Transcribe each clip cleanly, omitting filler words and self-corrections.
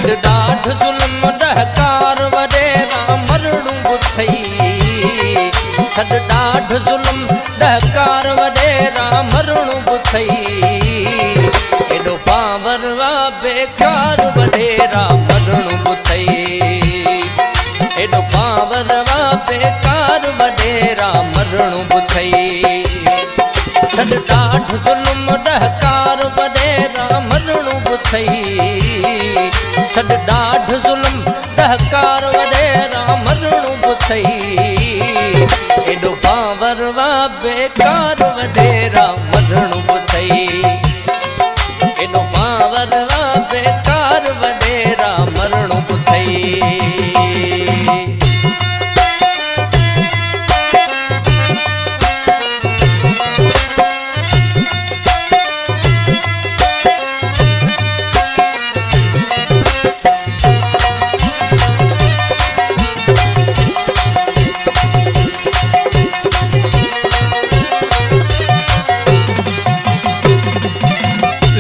ॾाढ ज़ुल्म ॾहकार वॾेरा मरणू बुथई छॾ ॾाढ ज़ुल्म ॾहकार वॾेरा मरणू बुथई एॾो पावर वा बेकार वॾेरा मरणू बुथई एॾो पावर वा बेकार वॾेरा मरणू बुथई छॾ ॾाढ ज़ुल्म ॾहकार वॾेरा मरणू बुथई छॾ ॾाढ ज़ुल्म ॾहकार वॾेरा मरणू बुथई एॾो पावर वा बेकार वॾेरा मरणू बुथई एॾो पावर वा बेकार वॾेरा मरणू बुथई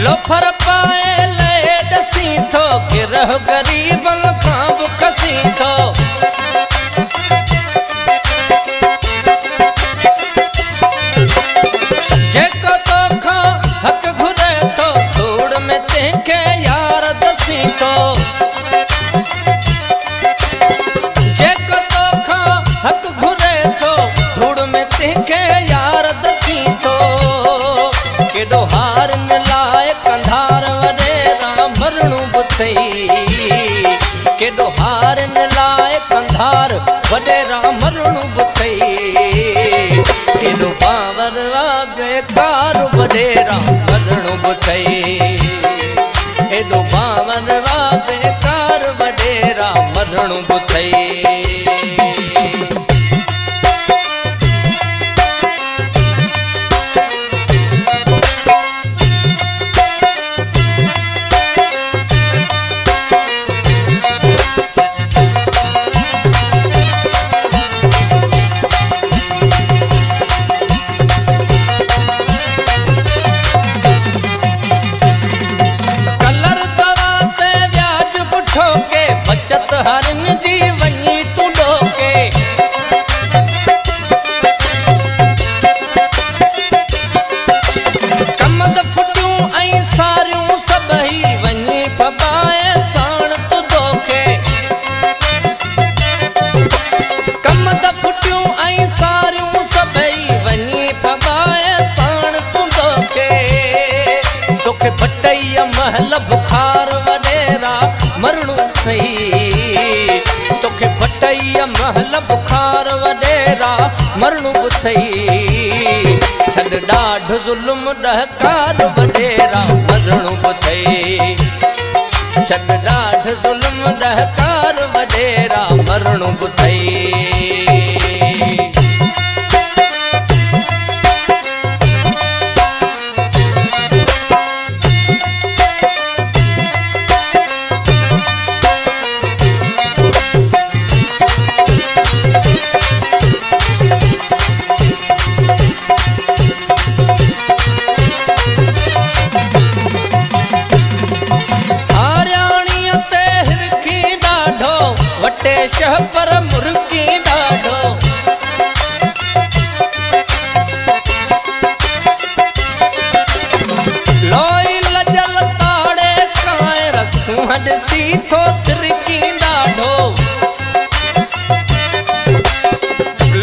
लोफर पाए ले डसी थो कि रह गरीबन खां बुख सी थो जेको तोखां हक घुरे थो धूड़ में तंहिंखे यार दसी थो जेको तोखां हक घुरे थो धूड़ में तंहिंखे यार दसी थो केॾो हार मिलाए कंधार वॾेरा मरणू बुथई केॾो हार मिलाए कंधार वॾेरा मरणू बुथई केॾो पावर वा बेकार वॾेरा मरणू बुथई एॾो पावर वा बेकार वॾेरा मरणू बुथई बचत हरन जी वञी तूं ॾोके कमद फुटियूं ऐं सारियूं सभई वञी फबाए साण तूं दोखे कमद फुटियूं ऐं सारियूं सभई वञी फबाए साण तूं दोखे तोखे भटईअ महल बुखार वॾेरा मरणू बुथई तोखे भटईअ महल बुखार वॾेरा मरणू बुथई छॾ ॾाढ ज़ुल्म ॾहकार वॾेरा मरणू बुथई छॾ ॾाढ ज़ुल्म ॾहकार वॾेरा मरणू बुथई शह पर मुर्गी ॾाढो लोई लजल ताड़े कांइ रसूं ॾिसी थो सिरकी ॾाढो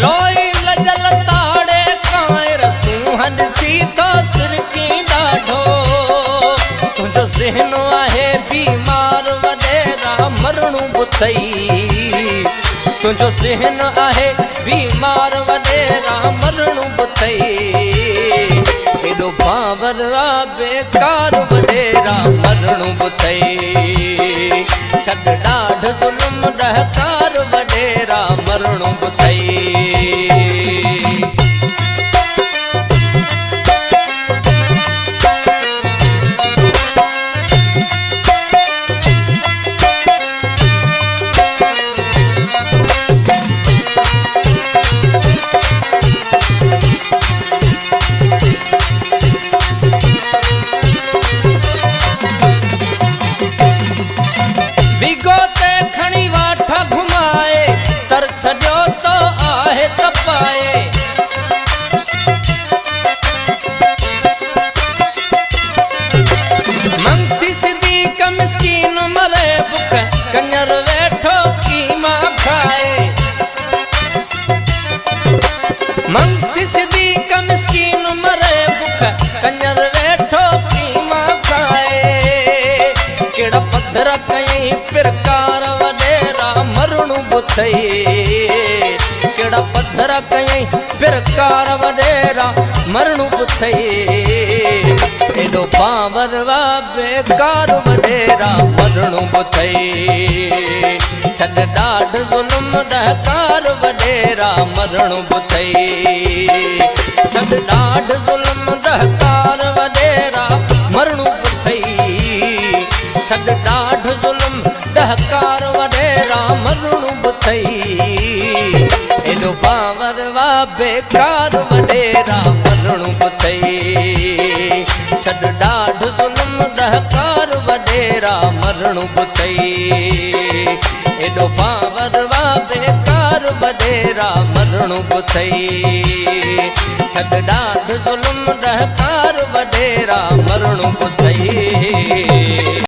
लोई लजल ताड़े कांइ रसूं ॾिसी थो सिरकी ॾाढो तुंहिंजो ज़हन आहे बीमार वॾेरा मरणू बुथई तुंहिंजो ज़हन आहे बीमार वॾेरा मरणू बुथई एॾो पावर वा बेकार वॾेरा मरणू बुथई छॾ ॾाढ ज़ुल्म ॾहकार वॾेरा मरणू बुथई बिगो ते खणी वाठा घुमाए तर छॾियो तो आहे त पाए मंसी सिधी क मिस्कीन मरे बुख कंजर वेठो कीमा खाए मंसी सिधी क मिस्कीन मरे बुख कंजर वेठो कीमा खाए केड़ा पत्थर कई प्रकार वडेरा मरणु बुथई केड़ा पत्थर कई प्रकार वडेरा मरणु बुथई एडो पावरवा बेकार वडेरा मरणु बुथई छद डाढ जुल्म डहकार वडेरा मरणु बुथई छद डाढ जुल्म डहकार वडेरा मरणु बुथई छद डाढ जुल्म डहकार वडेरा मरणु बुथई एडो पावरवा बेकार वडेरा मरणु बुथई छद डाढ जुल्म डहकार वडेरा मरणु बुथई एडो पावरवा बेकार वडेरा मरणु बुथई छद डाढ जुल्म डहकार वडेरा मरणु बुथई।